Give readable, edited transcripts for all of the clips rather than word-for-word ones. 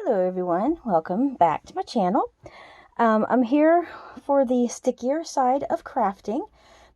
Hello everyone, welcome back to my channel. I'm here for the Stickier Side of Crafting.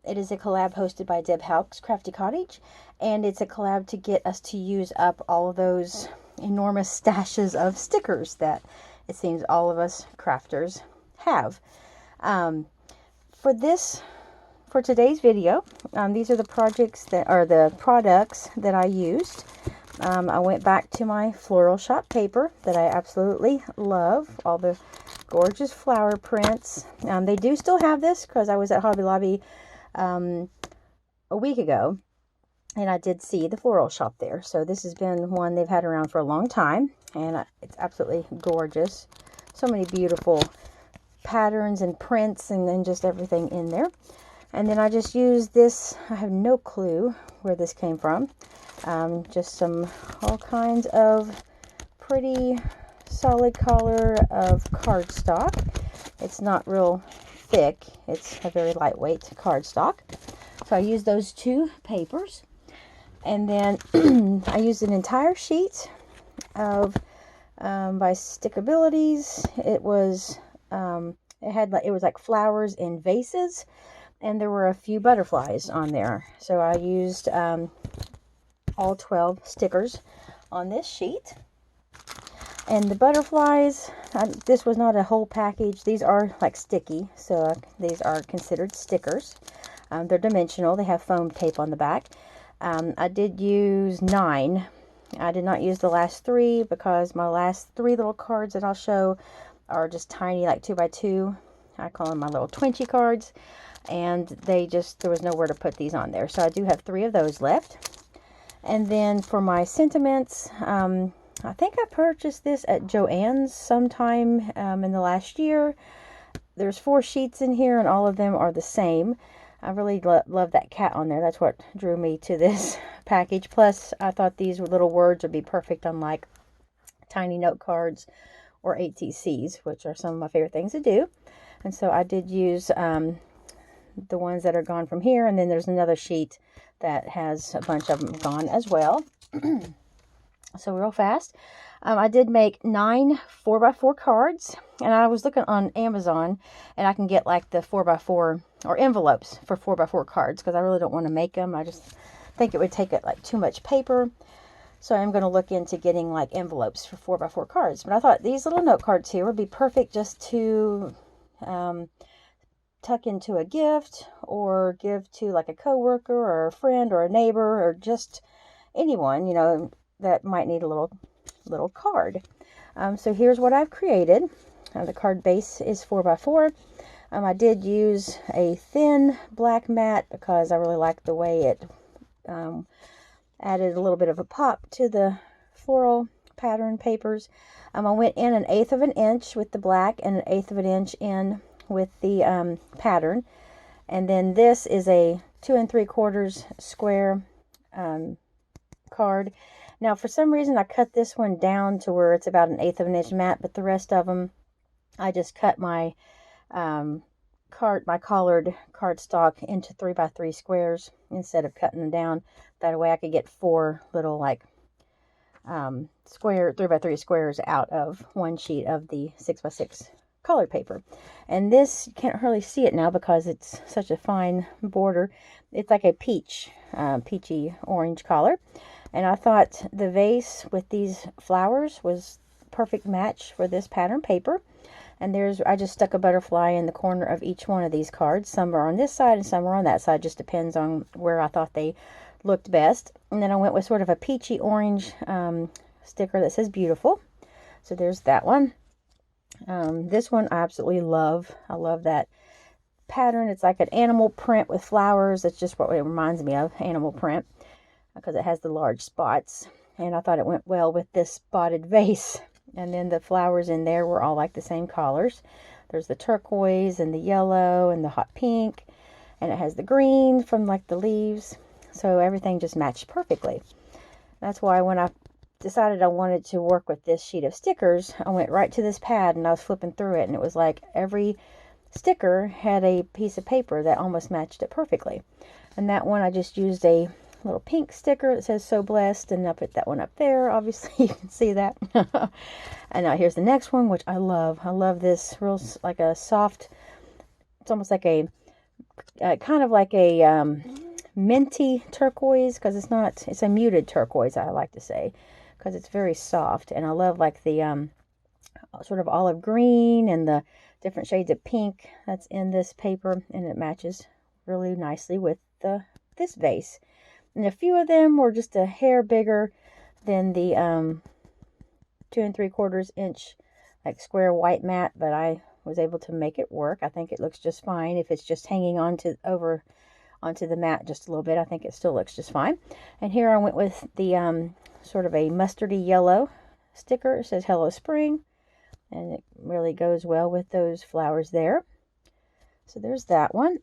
It is a collab hosted by Houck's Crafty Cottage, and it's a collab to get us to use up all of those enormous stashes of stickers that it seems all of us crafters have. For today's video, these are the products that I used. I went back to my floral shop paper that I absolutely love. All the gorgeous flower prints. They do still have this because I was at Hobby Lobby a week ago and I did see the floral shop there. So this has been one they've had around for a long time, and it's absolutely gorgeous. So many beautiful patterns and prints and then just everything in there. And then I just used this. I have no clue where this came from. Just all kinds of pretty solid color of cardstock. It's not real thick. It's a very lightweight cardstock. So I used those two papers. And then I used an entire sheet of by Stickabilities. It was like flowers in vases, and there were a few butterflies on there. So I used all 12 stickers on this sheet. And the butterflies, this was not a whole package. These are like sticky, so these are considered stickers. They're dimensional. They have foam tape on the back. I did use 9. I did not use the last 3 because my last 3 little cards that I'll show are just tiny, like 2x2. I call them my little Twinchy cards. And there was nowhere to put these on there. So I do have 3 of those left. And then for my sentiments, I think I purchased this at Joann's sometime in the last year. There's 4 sheets in here and all of them are the same. I really love that cat on there. That's what drew me to this package. Plus, I thought these little words would be perfect on like tiny note cards or ATCs, which are some of my favorite things to do. And so I did use the ones that are gone from here, and then there's another sheet that has a bunch of them gone as well. So real fast, I did make 9 4x4 cards, and I was looking on Amazon, and I can get like the 4x4 or envelopes for 4x4 cards because I really don't want to make them. I just think it would take like too much paper. So I'm going to look into getting like envelopes for 4x4 cards. But I thought these little note cards here would be perfect just to tuck into a gift or give to like a coworker or a friend or a neighbor or just anyone, you know, that might need a little card. So here's what I've created. The card base is 4x4. I did use a thin black mat because I really liked the way it added a little bit of a pop to the floral pattern papers. I went in 1/8 of an inch with the black and 1/8 of an inch in with the pattern. And then this is a 2 3/4 square card. Now for some reason I cut this one down to where it's about 1/8 of an inch mat, but the rest of them I just cut my collared cardstock into 3x3 squares instead of cutting them down. That way I could get 4 little like square 3x3 squares out of one sheet of the 6x6 colored paper. And this, you can't hardly see it now because it's such a fine border. It's like a peachy orange color. And I thought the vase with these flowers was perfect match for this pattern paper. And I just stuck a butterfly in the corner of each one of these cards. Some are on this side and some are on that side. Just depends on where I thought they looked best. And then I went with sort of a peachy orange sticker that says beautiful. So there's that one. This one I absolutely love. I love that pattern. It's like an animal print with flowers. That's just what it reminds me of, animal print, because it has the large spots. And I thought it went well with this spotted vase. And then the flowers in there were all like the same colors. There's the turquoise and the yellow and the hot pink. And it has the green from like the leaves. So everything just matched perfectly. That's why when I decided I wanted to work with this sheet of stickers, I went right to this pad and I was flipping through it, and it was like every sticker had a piece of paper that almost matched it perfectly. And that one I just used a little pink sticker that says "So Blessed," and I'll put that one up there. Obviously, you can see that. And now here's the next one, which I love. I love this real, like a soft, it's almost like a, kind of like a minty turquoise, because it's not, it's a muted turquoise, I like to say, because it's very soft. And I love like the sort of olive green and the different shades of pink that's in this paper, and it matches really nicely with this vase. And a few of them were just a hair bigger than the 2 3/4 inch like square white mat, but I was able to make it work. I think it looks just fine. If it's just hanging over onto the mat just a little bit, I think it still looks just fine. And here I went with the sort of a mustardy yellow sticker. It says "Hello Spring," and it really goes well with those flowers there. So there's that one.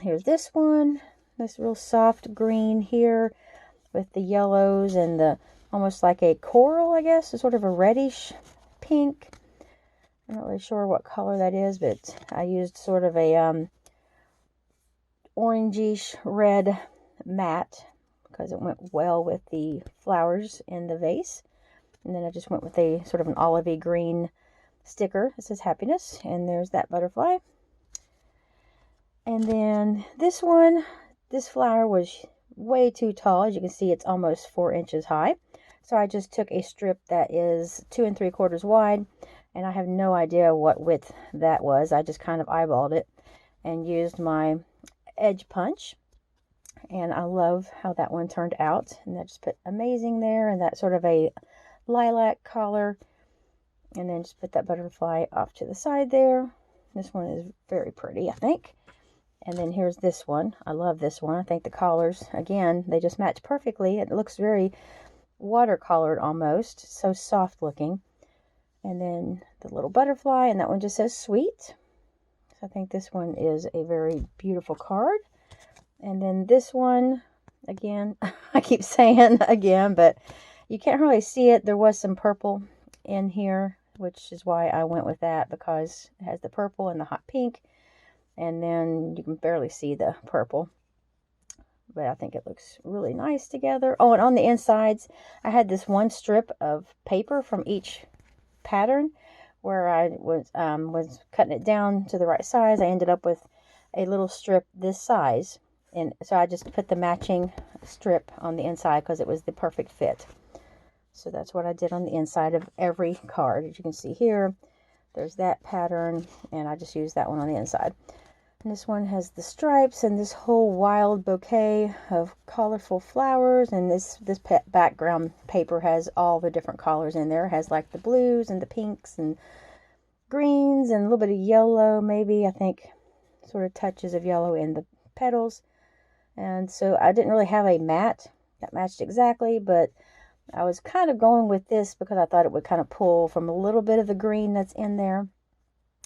Here's this one, this real soft green here with the yellows and the almost like a coral, I guess, sort of a reddish pink. I'm not really sure what color that is, but I used sort of a orangish red mat because it went well with the flowers in the vase. And then I just went with a sort of an olivey green sticker that says "Happiness," and there's that butterfly. And then this one, this flower was way too tall. As you can see, it's almost 4 inches high. So I just took a strip that is 2 3/4 wide, and I have no idea what width that was. I just kind of eyeballed it and used my edge punch. And I love how that one turned out. And I just put "Amazing" there, and that sort of a lilac collar. And then just put that butterfly off to the side there. This one is very pretty, I think. And then here's this one. I love this one. I think the collars, again, they just match perfectly. It looks very watercolored almost. So soft looking. And then the little butterfly, and that one just says "Sweet." So I think this one is a very beautiful card. And then this one, again, I keep saying again, but you can't really see it. There was some purple in here, which is why I went with that, because it has the purple and the hot pink. And then you can barely see the purple, but I think it looks really nice together. Oh, and on the insides, I had this one strip of paper from each pattern where I was cutting it down to the right size. I ended up with a little strip this size, and so I just put the matching strip on the inside because it was the perfect fit. So that's what I did on the inside of every card. As you can see here, there's that pattern, and I just used that one on the inside. And this one has the stripes and this whole wild bouquet of colorful flowers. And this background paper has all the different colors in there. It has like the blues and the pinks and greens and a little bit of yellow, maybe, I think, sort of touches of yellow in the petals. And so I didn't really have a mat that matched exactly, but I was kind of going with this because I thought it would kind of pull from a little bit of the green that's in there.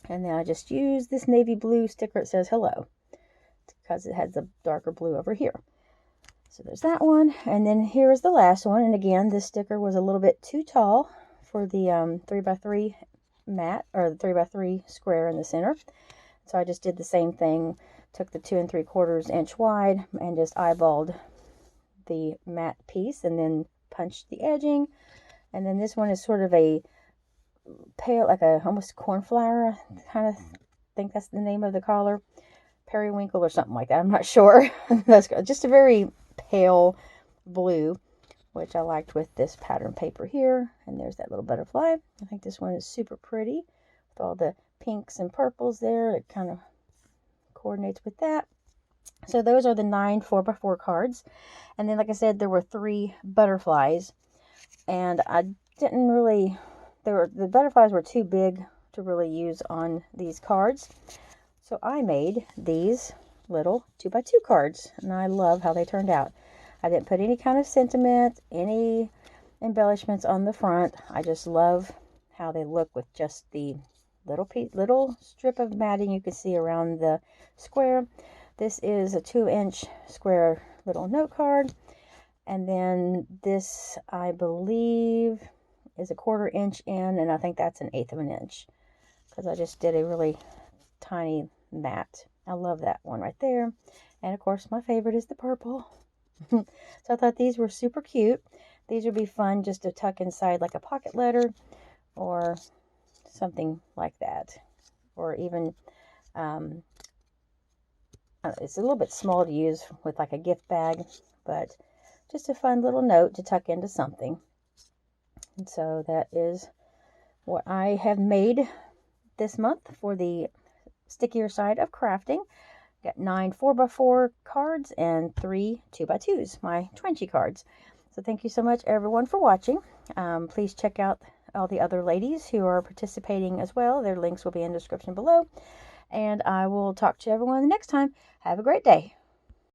And then I just used this navy blue sticker. It says "Hello," because it has the darker blue over here. So there's that one. And then here's the last one. And again, this sticker was a little bit too tall for the 3x3 mat, or the 3x3 square in the center. So I just did the same thing. Took the 2 3/4 inch wide and just eyeballed the mat piece and then punched the edging. And then this one is sort of a pale, like a almost cornflower, kind of think that's the name of the color, periwinkle or something like that, I'm not sure. That's just a very pale blue, which I liked with this pattern paper here. And there's that little butterfly. I think this one is super pretty with all the pinks and purples there. It kind of coordinates with that. So those are the 9 4x4 cards. And then, like I said, there were 3 butterflies, and I didn't really, the butterflies were too big to really use on these cards. So I made these little 2x2 cards, and I love how they turned out. I didn't put any kind of sentiment, any embellishments on the front. I just love how they look with just the little strip of matting you can see around the square. This is a 2-inch square little note card. And then this, I believe, is a 1/4 inch in, and I think that's an 1/8 of an inch, because I just did a really tiny mat. I love that one right there. And of course, my favorite is the purple. So I thought these were super cute. These would be fun just to tuck inside like a pocket letter or something like that. Or even, it's a little bit small to use with like a gift bag, but just a fun little note to tuck into something. And so that is what I have made this month for the Stickier Side of Crafting. Got 9 4x4 cards and 3 2x2s, my Twinchy cards. So thank you so much everyone for watching. Please check out all the other ladies who are participating as well. Their links will be in the description below. And I will talk to everyone the next time. Have a great day.